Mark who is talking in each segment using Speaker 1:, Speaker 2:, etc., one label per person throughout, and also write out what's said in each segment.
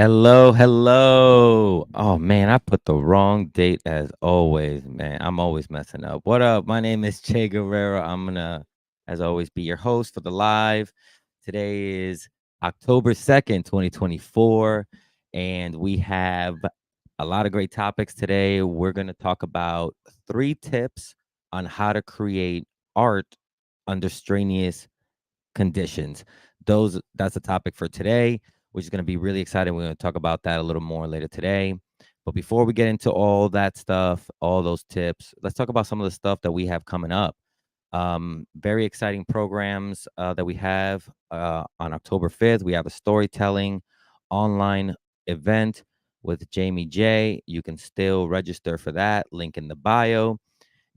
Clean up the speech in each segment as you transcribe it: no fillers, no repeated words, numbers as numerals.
Speaker 1: Hello, hello. Oh man, I put the wrong date as always, man. I'm always messing up. What up? My name is Che Guerrero. I'm gonna, as always, be your host for the live. Today is October 2nd, 2024, and we have a lot of great topics today. We're gonna talk about 3 tips on how to create art under strenuous conditions. That's the topic for today, which is going to be really exciting. We're going to talk about that a little more later today. But before we get into all that stuff, all those tips, let's talk about some of the stuff that we have coming up. Very exciting programs that we have on October 5th. We have a storytelling online event with Jamie J. You can still register for that. Link in the bio.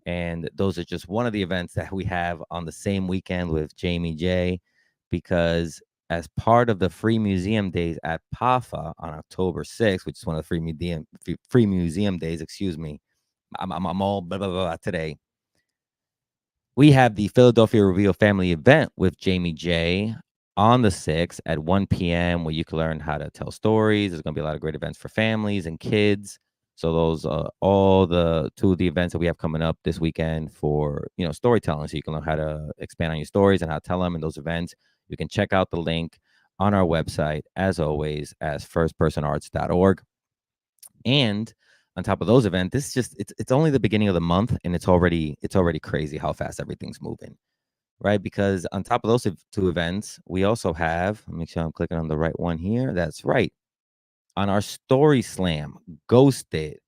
Speaker 1: And those are just one of the events that we have on the same weekend with Jamie J, because as part of the free museum days at PAFA on October 6th, which is one of the free museum days, excuse me. I'm all blah, blah, blah today. We have the Philadelphia Reveal Family event with Jamie J on the 6th at 1 p.m. where you can learn how to tell stories. There's going to be a lot of great events for families and kids. So those are all the 2 of the events that we have coming up this weekend for, storytelling. So you can learn how to expand on your stories and how to tell them in those events. You can check out the link on our website, as always, as firstpersonarts.org. And on top of those events, this is just it's only the beginning of the month, and it's already crazy how fast everything's moving, right? Because on top of those 2 events, we also have, let me make sure I'm clicking on the right one here. That's right. On our StorySlam Ghosted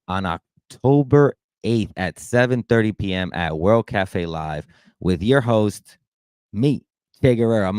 Speaker 1: on October 8th at 7:30 p.m. at World Cafe Live with your host, me, Che Guerrero. I'm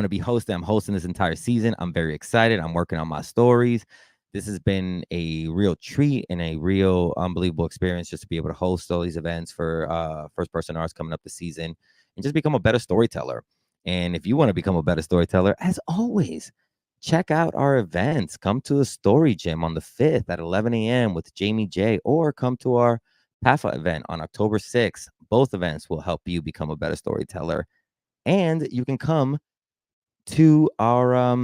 Speaker 1: hosting this entire season. I'm very excited. I'm working on my stories. This has been a real treat and a real unbelievable experience just to be able to host all these events for First Person Arts coming up this season and just become a better storyteller. And if you want to become a better storyteller, as always, check out our events. Come to a story gym on the 5th at 11 a.m. with Jamie J, or come to our PAFA event on October 6th. Both events will help you become a better storyteller. And you can come to our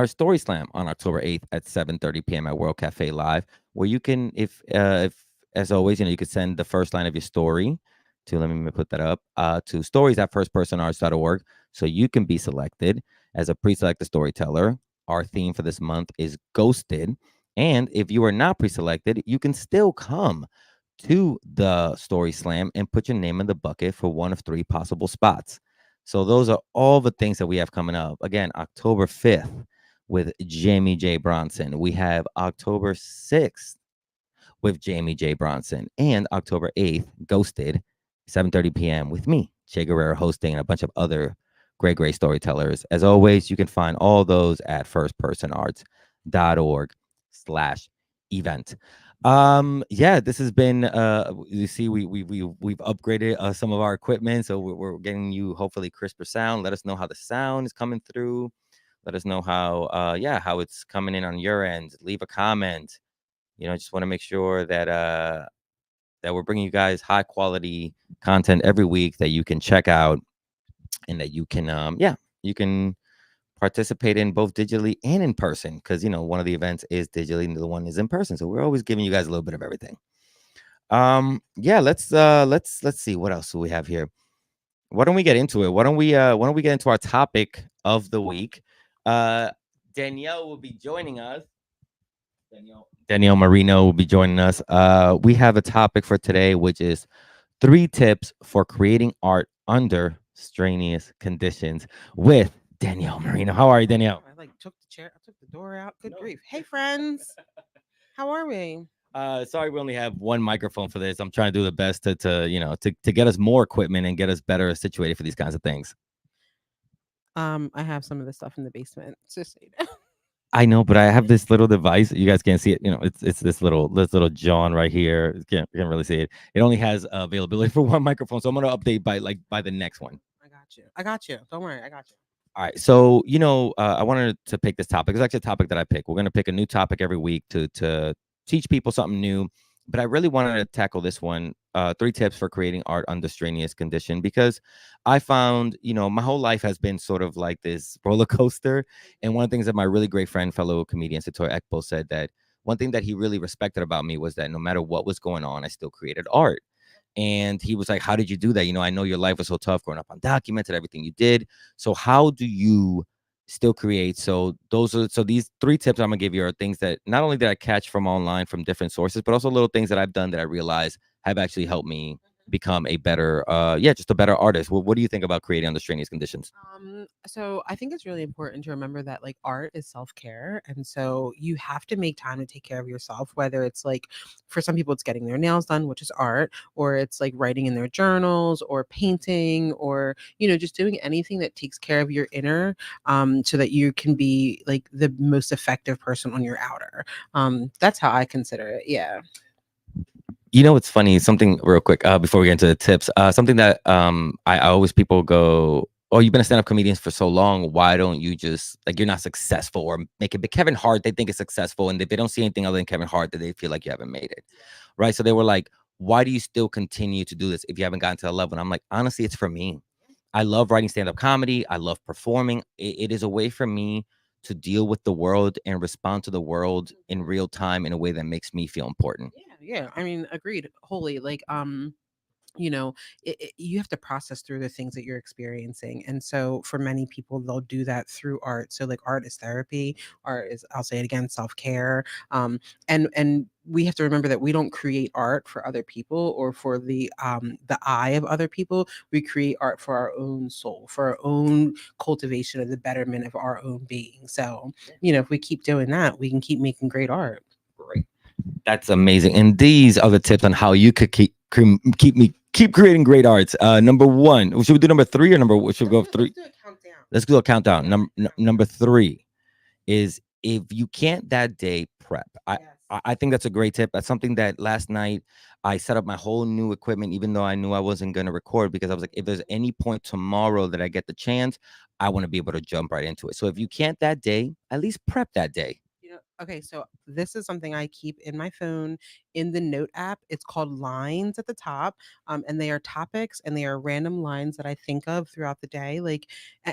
Speaker 1: Story Slam on October 8th at 7:30 p.m. at World Cafe Live, where you can, if as always, you could send the first line of your story to, let me put that up, to stories@firstpersonarts.org, so you can be selected as a pre-selected storyteller. Our theme for this month is Ghosted. And if you are not pre-selected, you can still come to the Story Slam and put your name in the bucket for one of 3 possible spots. So those are all the things that we have coming up. Again, October 5th with Jamie J. Bronson. We have October 6th with Jamie J. Bronson, and October 8th, Ghosted, 7:30 p.m. with me, Che Guerrero, hosting, and a bunch of other great storytellers. As always, you can find all those at firstpersonarts.org/event. Yeah, this has been you see, we've upgraded some of our equipment, so we're getting you hopefully crisper sound. Let us know how the sound is coming through. Let us know how it's coming in on your end. Leave a comment. Just want to make sure that we're bringing you guys high quality content every week that you can check out, and that you can participate in both digitally and in person, because one of the events is digitally and the one is in person. So we're always giving you guys a little bit of everything. Yeah, let's see what else do we have here. Why don't we get into it? Why don't we get into our topic of the week? Danielle will be joining us. Danielle Marino will be joining us. We have a topic for today, which is 3 tips for creating art under strenuous conditions with Danielle Marino. How are you, Danielle?
Speaker 2: I took the chair, I took the door out. Good grief. Hey friends. How are we?
Speaker 1: Sorry, we only have one microphone for this. I'm trying to do the best to get us more equipment and get us better situated for these kinds of things.
Speaker 2: I have some of the stuff in the basement. Just so you know.
Speaker 1: I know, but I have this little device. You guys can't see it. It's this little John right here. You can't really see it. It only has availability for one microphone, so I'm gonna update by the next one.
Speaker 2: I got you. I got you. Don't worry, I got you.
Speaker 1: All right. So, I wanted to pick this topic. It's actually a topic that I pick. We're going to pick a new topic every week to teach people something new. But I really wanted to tackle this one three tips for creating art under strenuous condition, because I found, my whole life has been sort of like this roller coaster. And one of the things that my really great friend, fellow comedian Satoy Ekpo, said, that one thing that he really respected about me was that no matter what was going on, I still created art. And he was like, "How did you do that? I know your life was so tough growing up undocumented, everything you did. So how do you still create?" So these three tips I'm gonna give you are things that not only did I catch from online from different sources, but also little things that I've done that I realize have actually helped me become a better, just a better artist. What do you think about creating under strenuous conditions?
Speaker 2: So I think it's really important to remember that like art is self-care. And so you have to make time to take care of yourself, whether it's like for some people it's getting their nails done, which is art, or it's like writing in their journals or painting or, just doing anything that takes care of your inner so that you can be like the most effective person on your outer. That's how I consider it. Yeah.
Speaker 1: It's funny, something real quick, before we get into the tips. Something that I always people go, "Oh, you've been a stand-up comedian for so long. Why don't you just like you're not successful or make it?" But Kevin Hart, they think is successful, and if they don't see anything other than Kevin Hart, that they feel like you haven't made it, right? So they were like, "Why do you still continue to do this if you haven't gotten to that level?" And I'm like, honestly, it's for me. I love writing stand-up comedy. I love performing. It is a way for me to deal with the world and respond to the world in real time in a way that makes me feel important.
Speaker 2: Yeah. I mean, agreed wholly. Like, you know you have to process through the things that you're experiencing, and so for many people they'll do that through art. So like art is therapy, art is, I'll say it again, self-care. And we have to remember that we don't create art for other people or for the eye of other people. We create art for our own soul, for our own cultivation of the betterment of our own being. So if we keep doing that, we can keep making great art.
Speaker 1: Great. That's amazing. And these are the tips on how you could keep creating great arts. Number one, should we do number three or number? Should we go three?
Speaker 2: Let's do a countdown.
Speaker 1: Let's do a countdown. Number three is, if you can't that day, prep.
Speaker 2: Yes.
Speaker 1: I think that's a great tip. That's something that last night I set up my whole new equipment, even though I knew I wasn't going to record, because I was like, if there's any point tomorrow that I get the chance, I want to be able to jump right into it. So if you can't that day, at least prep that day.
Speaker 2: Okay, so this is something I keep in my phone in the note app. It's called Lines at the top. And they are topics and they are random lines that I think of throughout the day. Like,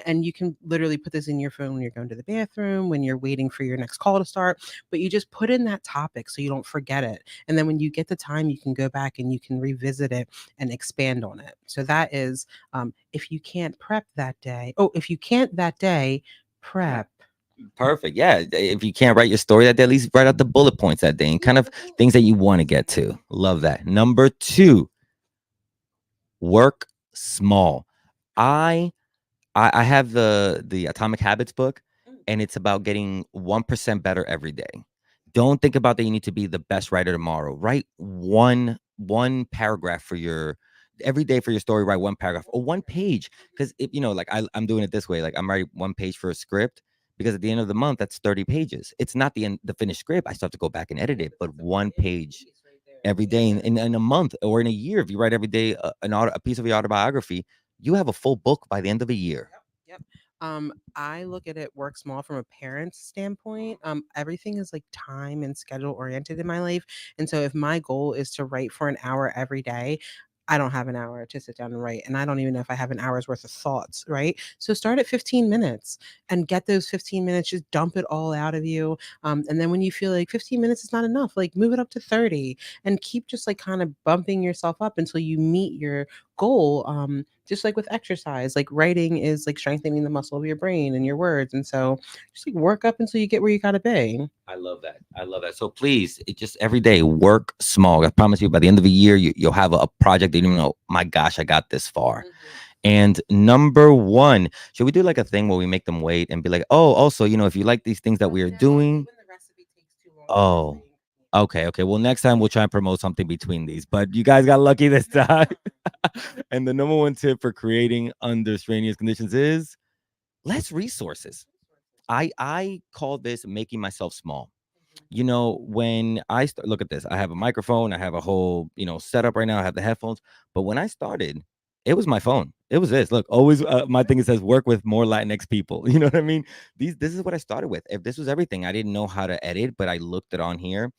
Speaker 2: and you can literally put this in your phone when you're going to the bathroom, when you're waiting for your next call to start, but you just put in that topic so you don't forget it. And then when you get the time, you can go back and you can revisit it and expand on it. So that is, if you can't prep that day. Oh, if you can't that day, prep.
Speaker 1: Perfect. Yeah. If you can't write your story that day, at least write out the bullet points that day and kind of things that you want to get to. Love that. Number two, work small. I I have the Atomic Habits book, and it's about getting 1% better every day. Don't think about that you need to be the best writer tomorrow. Write one paragraph for your every day for your story. Write one paragraph or one page, because if like I'm doing it this way. Like I'm writing one page for a script, because at the end of the month that's 30 pages. It's not the finished script. I still have to go back and edit it, but one page every day in a month or in a year. If you write every day a piece of your autobiography, you have a full book by the end of a year.
Speaker 2: Yep. I look at it work small from a parent's standpoint. Everything is like time and schedule oriented in my life. And so if my goal is to write for an hour every day, I don't have an hour to sit down and write. And I don't even know if I have an hour's worth of thoughts, right? So start at 15 minutes and get those 15 minutes, just dump it all out of you. And then when you feel like 15 minutes is not enough, like move it up to 30 and keep just like kind of bumping yourself up until you meet your goal. Just like with exercise, like writing is like strengthening the muscle of your brain and your words. And so just like work up until you get where you gotta be.
Speaker 1: I love that. I love that. So please, it just every day work small. I promise you, by the end of the year, you'll have a project that you don't know. My gosh, I got this far. And number one, should we do like a thing where we make them wait and be like, oh, also, if you like these things that we are doing,
Speaker 2: When the recipe takes too long.
Speaker 1: oh, okay, okay. Well, next time we'll try and promote something between these. But you guys got lucky this time. And the number one tip for creating under strenuous conditions is less resources. I call this making myself small. When I start, look at this, I have a microphone, I have a whole, setup right now. I have the headphones. But when I started, it was my phone. It was this. Look, always my thing, it says work with more Latinx people. You know what I mean? This is what I started with. If this was everything, I didn't know how to edit, but I looked it on here,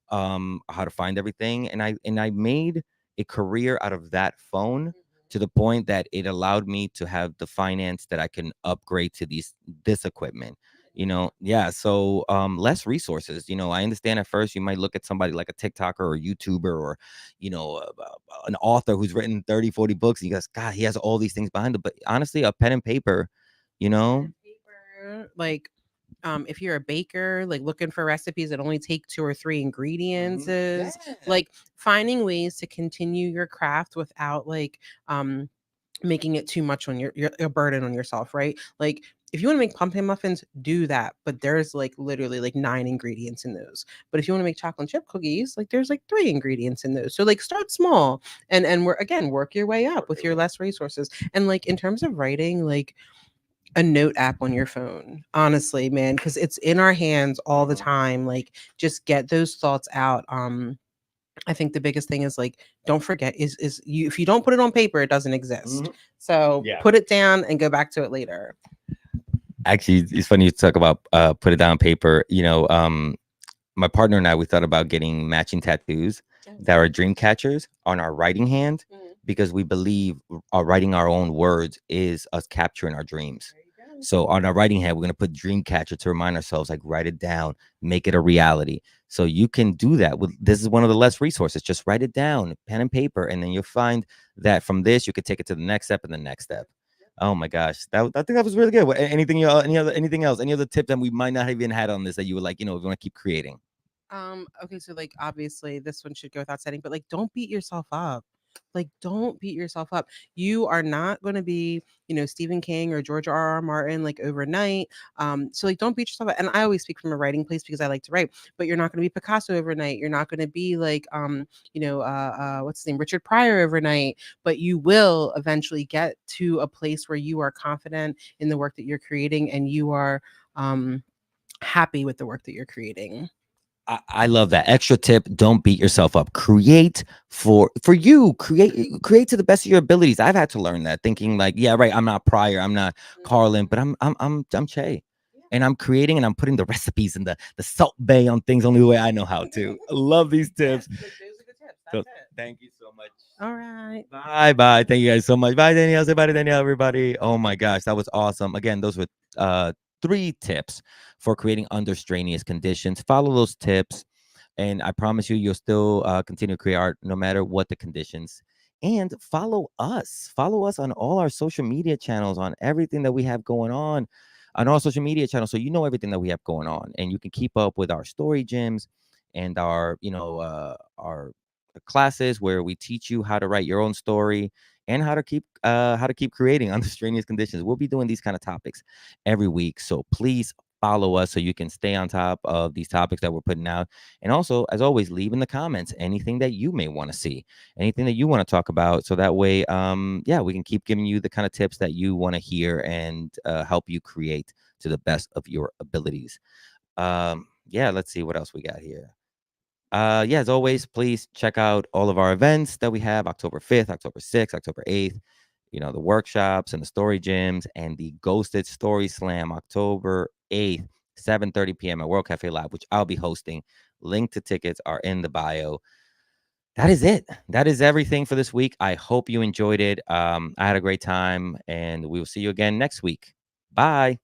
Speaker 1: how to find everything, and I made a career out of that phone, to the point that it allowed me to have the finance that I can upgrade to this equipment. Yeah. So less resources. I understand at first you might look at somebody like a TikToker or YouTuber, or an author who's written 30, 40 books, and you guys, God, he has all these things behind him. But honestly, a pen and paper, you know.
Speaker 2: Like, if you're a baker, like looking for recipes that only take 2 or 3 ingredients, is
Speaker 1: Yeah.
Speaker 2: like finding ways to continue your craft without like making it too much on your a burden on yourself, right? Like, if you want to make pumpkin muffins, do that, but there's like literally like 9 ingredients in those. But if you want to make chocolate chip cookies, like there's like 3 ingredients in those. So like start small, and work your way up with your less resources. And like in terms of writing, like a note app on your phone, honestly, man, because it's in our hands all the time. Like, just get those thoughts out. I think the biggest thing is like, don't forget, is you, if you don't put it on paper, it doesn't exist. So
Speaker 1: Yeah.
Speaker 2: put it down and go back to it later.
Speaker 1: Actually, it's funny you talk about put it down on paper. My partner and I, we thought about getting matching tattoos that are dream catchers on our writing hand, because we believe writing our own words is us capturing our dreams. So on our writing hand, we're going to put dream catcher to remind ourselves, like, write it down, make it a reality. So you can do that with, this is one of the less resources. Just write it down, pen and paper, and then you'll find that from this you could take it to the next step and the next step. Oh my gosh, I think that was really good. Anything, anything else, any other tip that we might not have even had on this that you would like, if you want to keep creating?
Speaker 2: Okay, so like obviously this one should go without saying, but like don't beat yourself up. Like don't beat yourself up. You are not going to be, Stephen King or George R. R. Martin like overnight. So like don't beat yourself up. And I always speak from a writing place because I like to write, but you're not going to be Picasso overnight. You're not going to be like what's his name? Richard Pryor overnight, but you will eventually get to a place where you are confident in the work that you're creating and you are happy with the work that you're creating.
Speaker 1: I love that extra tip. Don't beat yourself up. Create for you. Create to the best of your abilities. I've had to learn that. Thinking like, yeah, right. I'm not Pryor. I'm not Carlin, but I'm Che, and I'm creating and I'm putting the recipes and the salt bay on things only the way I know how to. I love these tips.
Speaker 2: Yes, like those are the tips.
Speaker 1: So
Speaker 2: That's it.
Speaker 1: thank you so much.
Speaker 2: All right.
Speaker 1: Bye bye. Thank you guys so much. Bye Danielle. Say bye to Danielle, everybody. Oh my gosh, that was awesome. Again, those were 3 tips for creating under strenuous conditions. Follow those tips, and I promise you, you'll still continue to create art no matter what the conditions. And follow us. Follow us on all our social media channels, on everything that we have going on all social media channels, so you know everything that we have going on, and you can keep up with our story gyms and our classes where we teach you how to write your own story and how to keep creating under strenuous conditions. We'll be doing these kind of topics every week, so please follow us so you can stay on top of these topics that we're putting out. And also, as always, leave in the comments anything that you may want to see, anything that you want to talk about, so that way yeah, we can keep giving you the kind of tips that you want to hear, and help you create to the best of your abilities. Yeah, let's see what else we got here. Yeah, as always, please check out all of our events that we have: October 5th, October 6th, October 8th, the workshops and the story gyms, and the Ghosted Story Slam, October 8th, 7:30 p.m. at World Cafe Live, which I'll be hosting. Link to tickets are in the bio. That is it. That is everything for this week. I hope you enjoyed it. I had a great time, and we will see you again next week. Bye.